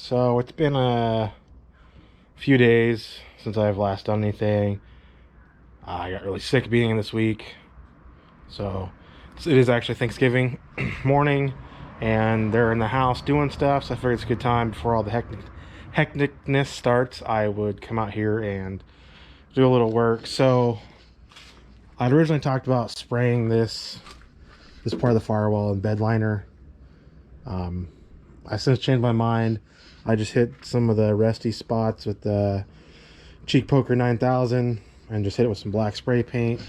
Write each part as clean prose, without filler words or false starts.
So it's been a few days since I've last done anything. I got really sick being this week. So it is actually Thanksgiving morning and they're in the house doing stuff. So I figured it's a good time before all the hecticness starts. I would come out here and do a little work. So I'd originally talked about spraying this part of the firewall and bed liner. I since changed my mind. I just hit some of the rusty spots with the Cheek Poker 9000 and just hit it with some black spray paint.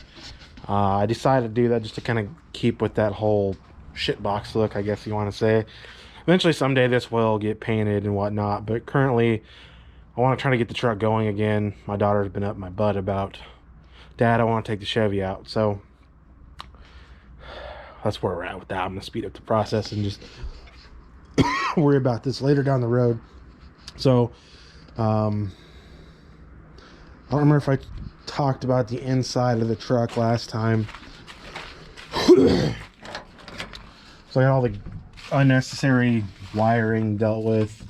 I decided to do that just to kind of keep with that whole shitbox look, I guess you want to say. Eventually someday this will get painted and whatnot, but currently I want to try to get the truck going again. My daughter's been up my butt about, Dad, I want to take the Chevy out. So that's where we're at with that. I'm going to speed up the process and just worry about this later down the road. So I don't remember if I talked about the inside of the truck last time. So I got all the unnecessary wiring dealt with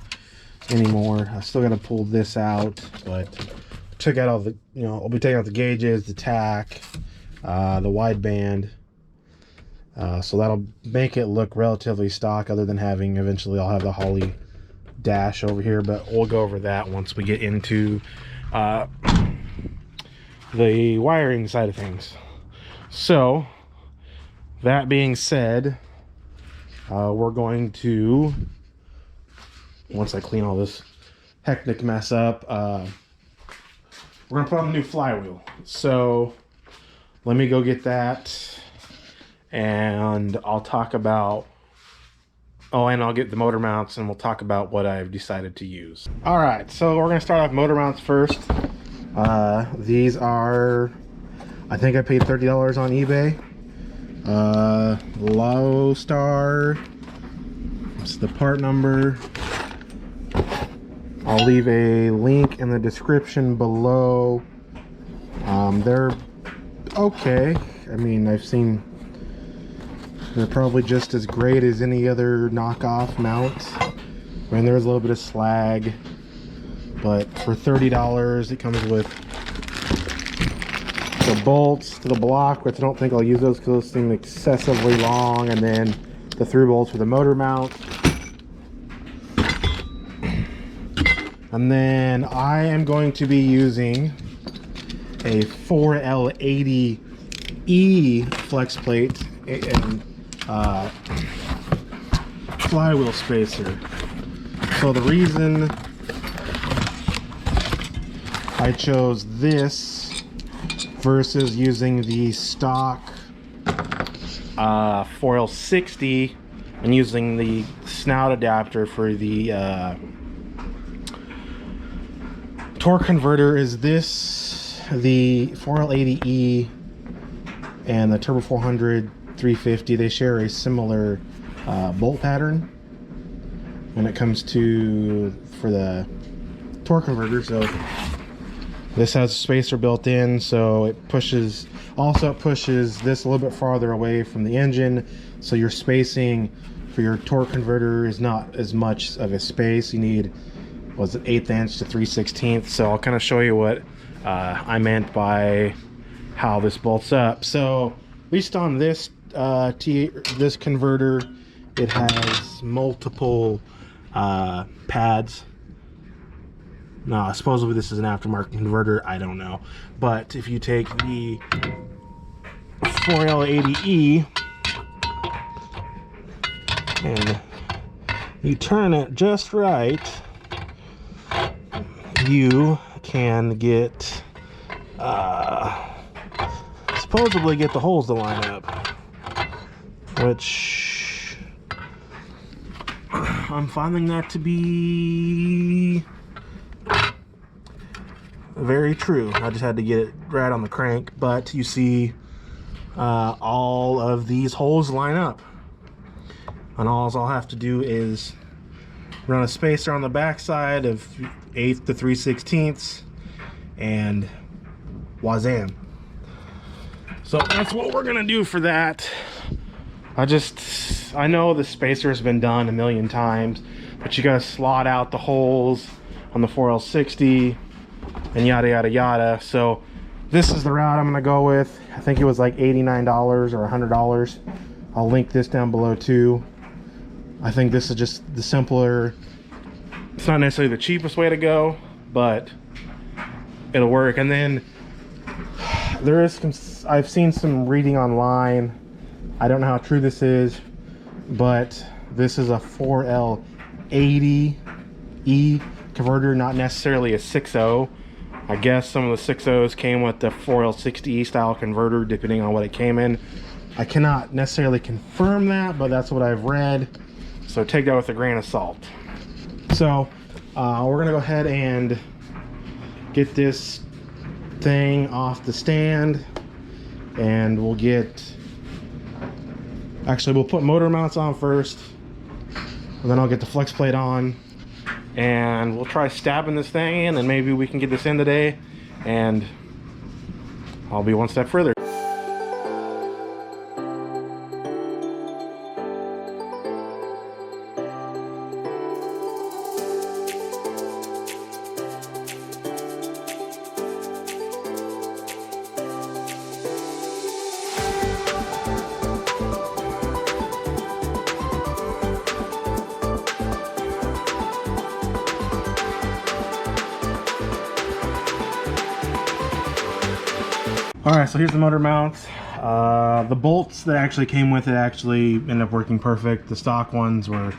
anymore. I still got to pull this out, but took out all the, I'll be taking out the gauges, the tack, the wideband. So that'll make it look relatively stock, other than having, eventually I'll have the Holly dash over here, but we'll go over that once we get into the wiring side of things. So that being said, we're going to, once I clean all this hectic mess up, we're gonna put on the new flywheel. So let me go get that, and I'll talk about, and I'll get the motor mounts, and we'll talk about what I've decided to use. All right, so we're gonna start off motor mounts first. These are, I think I paid $30 on eBay. Low Star. It's the part number. I'll leave a link in the description below. They're okay. I mean, I've seen, they're probably just as great as any other knockoff mount. I mean, there's a little bit of slag, but for $30 it comes with the bolts to the block, which I don't think I'll use those because those seem excessively long, and then the through bolts for the motor mount. And then I am going to be using a 4L80E flex plate and flywheel spacer. So the reason I chose this versus using the stock 4L60 and using the snout adapter for the torque converter is this, the 4L80E and the Turbo 400 350, they share a similar bolt pattern when it comes to, for the torque converter. So this has a spacer built in, so it pushes, also it pushes this a little bit farther away from the engine, so your spacing for your torque converter is not as much of a space. You need, was it 1/8 inch to 3/16. So I'll kind of show you what I meant by how this bolts up. So at least on this this converter, it has multiple pads. No, supposedly this is an aftermarket converter, I don't know. But if you take the 4L80E and you turn it just right, you can get supposedly get the holes to line up, which I'm finding that to be very true. I just had to get it right on the crank, but you see all of these holes line up, and all I'll have to do is run a spacer on the back side of 1/8 to 3/16 and wazam. So that's what we're gonna do for that. I know the spacer has been done a million times, but you gotta slot out the holes on the 4L60 and yada yada yada. So this is the route I'm gonna go with. I think it was like $89 or $100. I'll link this down below too. I think this is just the simpler, it's not necessarily the cheapest way to go, but it'll work. And then there is some, I've seen some reading online, I don't know how true this is, but this is a 4L80E converter, not necessarily a 6.0. I guess some of the 6.0s came with the 4L60E style converter, depending on what it came in. I cannot necessarily confirm that, but that's what I've read, so take that with a grain of salt. So we're gonna go ahead and get this thing off the stand, and we'll put motor mounts on first, and then I'll get the flex plate on, and we'll try stabbing this thing in, and maybe we can get this in today, and I'll be one step further. Alright, so here's the motor mounts. The bolts that actually came with it actually ended up working perfect. The stock ones were,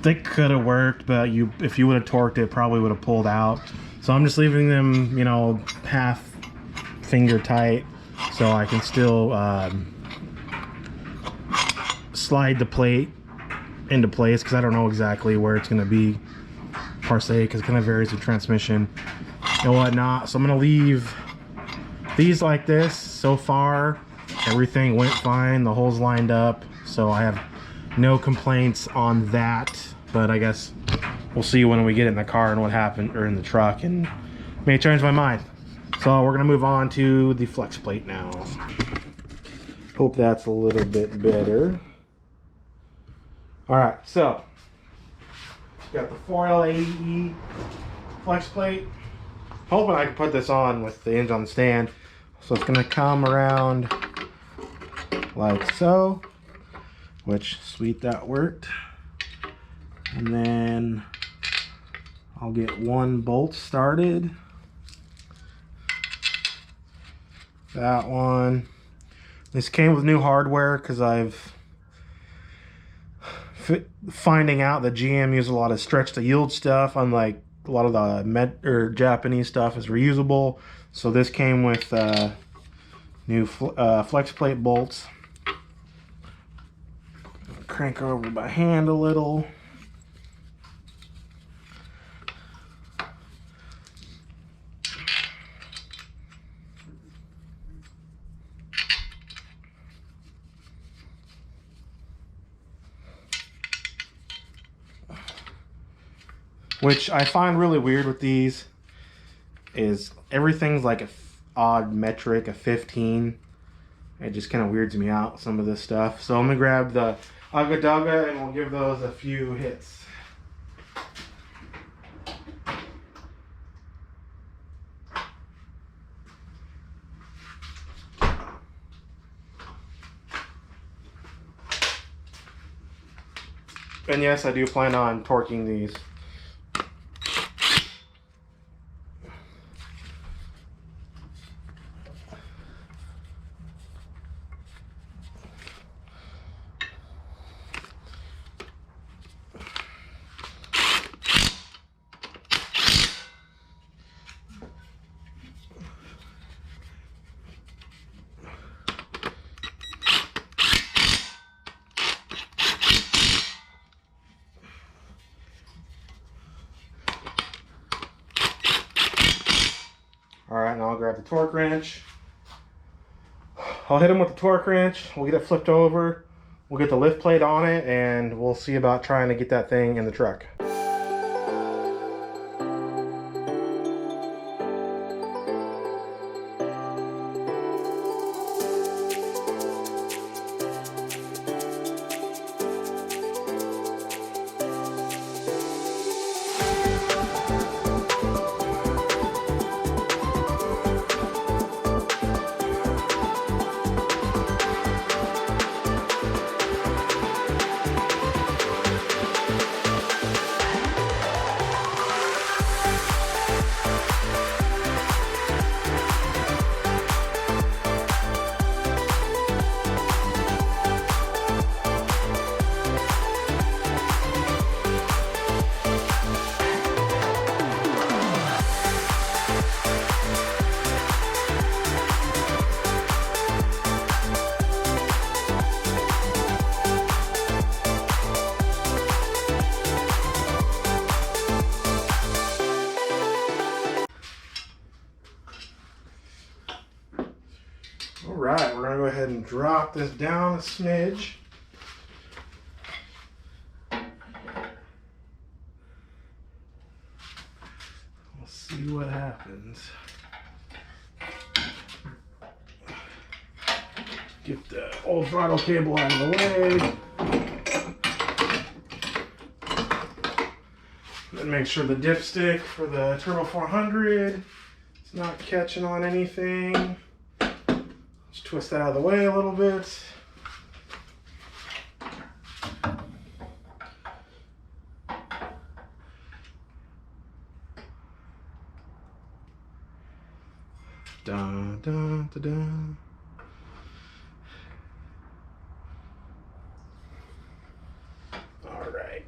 they could have worked, but if you would have torqued it, probably would have pulled out. So I'm just leaving them, you know, half finger tight, so I can still slide the plate into place, because I don't know exactly where it's going to be per se, because it kind of varies with transmission and whatnot. So I'm going to leave these like this. So far everything went fine, the holes lined up, so I have no complaints on that. But I guess we'll see when we get in the car and what happened, or in the truck, and may change my mind. So we're gonna move on to the flex plate now. Hope that's a little bit better. All right, so got the 4L80E flex plate. Hoping I can put this on with the hinge on the stand. So it's gonna come around like so, which, sweet, that worked. And then I'll get one bolt started. That one. This came with new hardware because I've finding out that GM uses a lot of stretch to yield stuff, unlike a lot of the Japanese stuff is reusable. So this came with new flex plate bolts. Crank over by hand a little. Which I find really weird with these is everything's like a odd metric, a 15. It just kind of weirds me out, some of this stuff. So I'm gonna grab the Ugga Dugga and we'll give those a few hits. And yes, I do plan on torquing these. Alright, now I'll grab the torque wrench. I'll hit him with the torque wrench. We'll get it flipped over. We'll get the lift plate on it, and we'll see about trying to get that thing in the truck. drop this down a smidge. We'll see what happens. Get the old throttle cable out of the way. Then make sure the dipstick for the Turbo 400 is not catching on anything. Just twist that out of the way a little bit. Dun, dun, dun, dun. All right.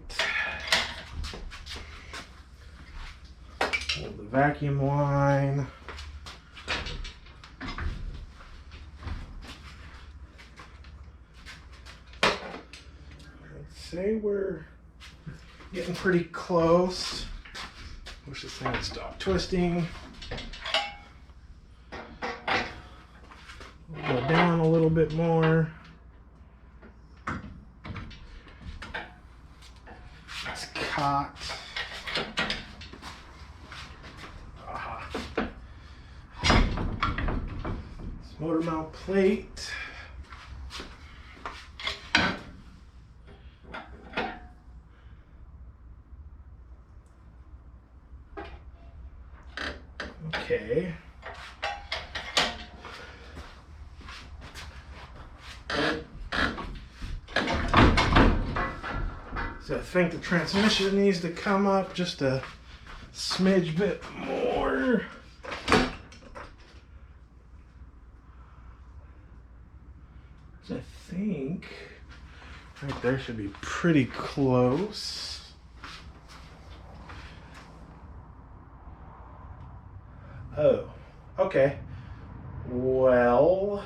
Hold the vacuum line. I'd say we're getting pretty close. Wish this thing would stop twisting. We'll go down a little bit more. It's caught. This motor mount plate. Okay. So I think the transmission needs to come up just a smidge bit more. So I think right there should be pretty close. Oh, okay. Well,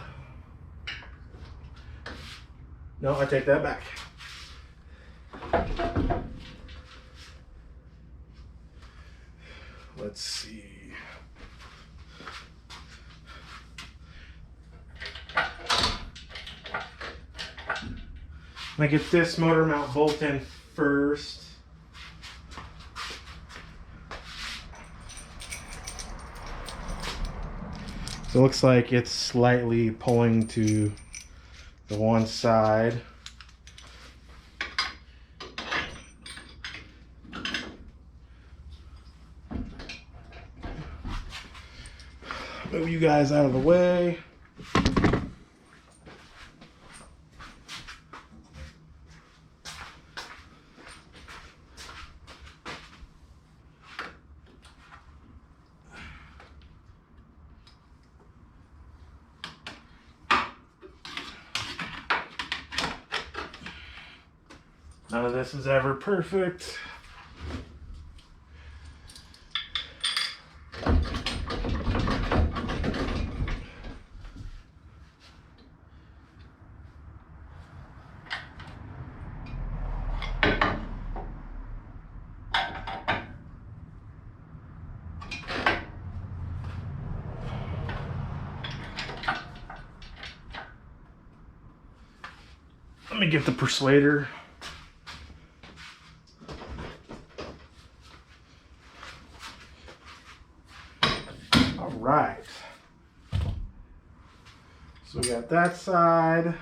no, I take that back. Let's see. I'm gonna get this motor mount bolt in first. So it looks like it's slightly pulling to the one side. Move you guys out of the way. None of this is ever perfect. Let me get the persuader. All right. So we got that side.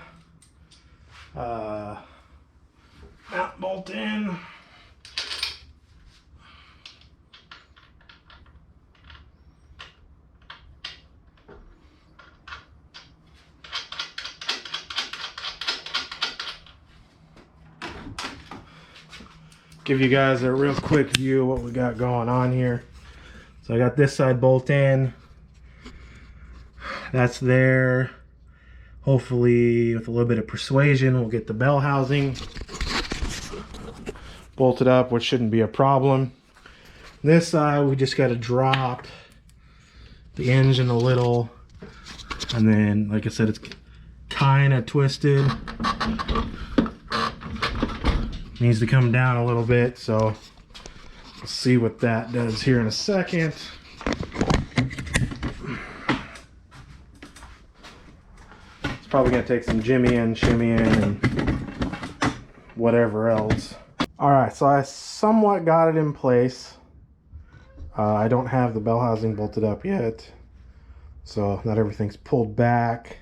Mount bolt in. Give you guys a real quick view of what we got going on here. So I got this side bolt in. That's there. Hopefully with a little bit of persuasion we'll get the bell housing bolted up, which shouldn't be a problem. This side we just got to drop the engine a little, and then like I said, it's kind of twisted. Needs to come down a little bit, so we'll see what that does here in a second. It's probably gonna take some shimmy in, and whatever else. All right, so I somewhat got it in place. I don't have the bell housing bolted up yet, so not everything's pulled back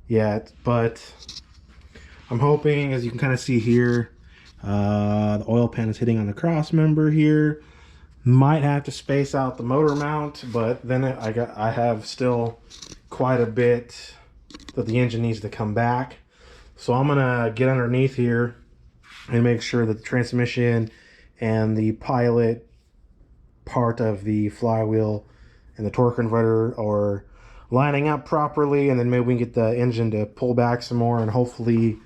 yet, but I'm hoping, as you can kind of see here, the oil pan is hitting on the cross member here. Might have to space out the motor mount, but then I have still quite a bit that the engine needs to come back. So I'm gonna get underneath here and make sure that the transmission and the pilot part of the flywheel and the torque converter are lining up properly, and then maybe we can get the engine to pull back some more and hopefully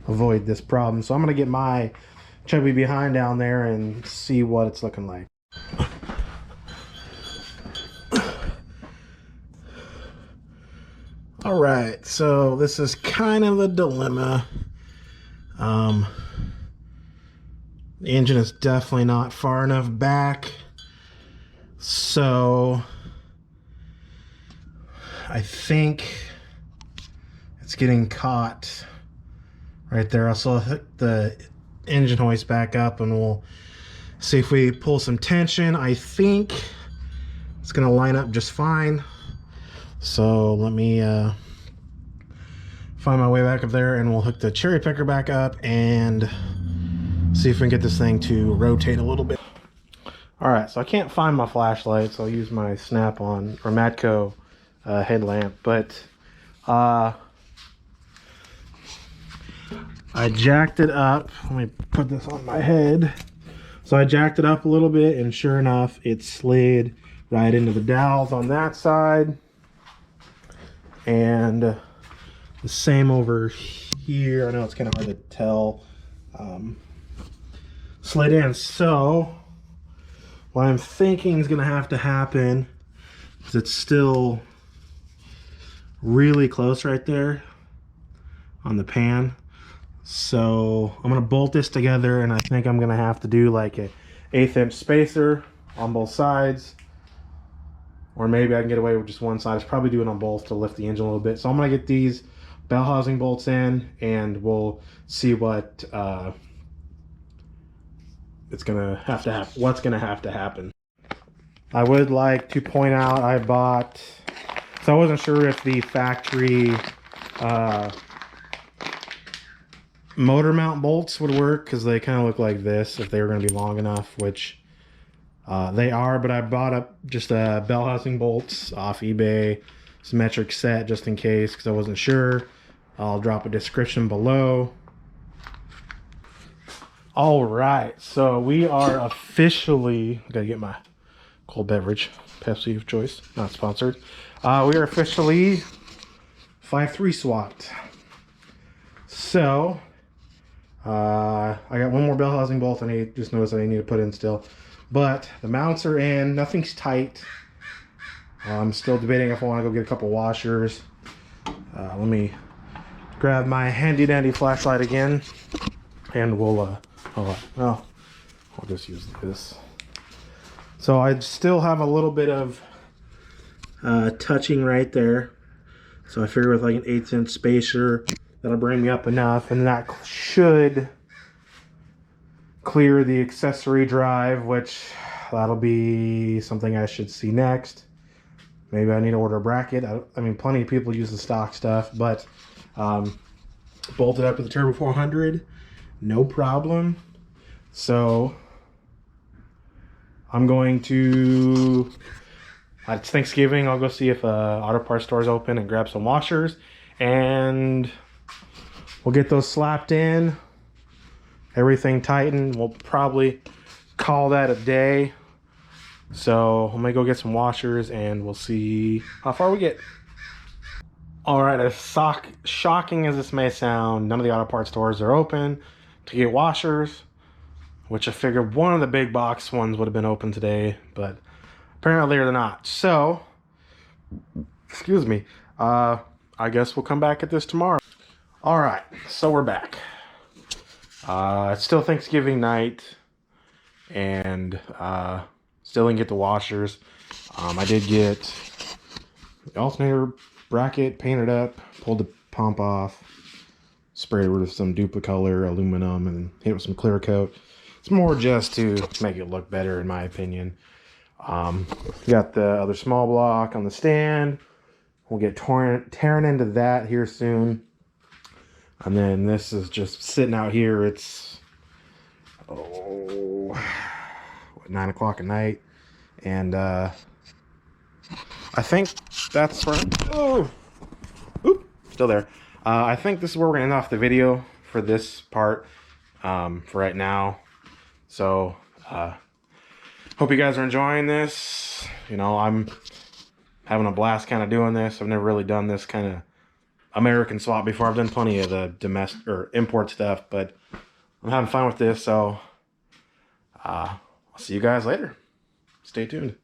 avoid this problem. So I'm gonna get my chubby behind down there and see what it's looking like. All right, so this is kind of the dilemma. The engine is definitely not far enough back, so I think it's getting caught right there. Also hook the engine hoist back up and we'll see if we pull some tension. I think it's gonna line up just fine. So let me find my way back up there and we'll hook the cherry picker back up and see if we can get this thing to rotate a little bit. All right, so I can't find my flashlight, so I'll use my Snap-on or Matco headlamp, but I jacked it up. Let me put this on my head. So I jacked it up a little bit, and sure enough, it slid right into the dowels on that side. And the same over here. I know it's kind of hard to tell. Slid in. So what I'm thinking is going to have to happen is it's still really close right there on the pan. So I'm going to bolt this together, and I think I'm going to have to do like a 1/8 inch spacer on both sides, or maybe I can get away with just one side. It's probably doing on both to lift the engine a little bit. So I'm going to get these bell housing bolts in, and we'll see what it's gonna have to happen. What's gonna have to happen. I would like to point out I bought, so I wasn't sure if the factory motor mount bolts would work, because they kind of look like this if they were going to be long enough, which they are, but I bought up just bell housing bolts off eBay, symmetric set, just in case, because I wasn't sure. I'll drop a description below. All right, so we are officially, I gotta get my cold beverage, Pepsi of choice, not sponsored. We are officially 5.3 swapped. So I got one more bell housing bolt I just noticed I need to put in still, but the mounts are in, nothing's tight. I'm still debating if I want to go get a couple washers. Let me grab my handy dandy flashlight again, and we'll I'll just use this. So I still have a little bit of touching right there, so I figure with like an 1/8 inch spacer that'll bring me up enough, and that should clear the accessory drive, which that'll be something I should see next. Maybe I need to order a bracket. I mean, plenty of people use the stock stuff, but bolted up to the Turbo 400, no problem. So I'm going to, it's Thanksgiving, I'll go see if auto parts store is open and grab some washers, and we'll get those slapped in, everything tightened. We'll probably call that a day. So I'm gonna go get some washers and we'll see how far we get. All right, as shocking as this may sound, none of the auto parts stores are open to get washers, which I figured one of the big box ones would have been open today, but apparently they're not. So, excuse me, I guess we'll come back at this tomorrow. All right, so we're back. It's still Thanksgiving night, and still didn't get the washers. I did get the alternator bracket, painted up, pulled the pump off, sprayed it with some Duplicolor aluminum, and hit it with some clear coat. It's more just to make it look better, in my opinion. Got the other small block on the stand. We'll get tearing into that here soon. And then this is just sitting out here. It's 9 o'clock at night, and I think that's right. Oh, oop, still there. I think this is where we're gonna end off the video for this part for right now. So hope you guys are enjoying this. You know, I'm having a blast kind of doing this. I've never really done this kind of American swap before. I've done plenty of the domestic or import stuff, but I'm having fun with this. So I'll see you guys later. Stay tuned.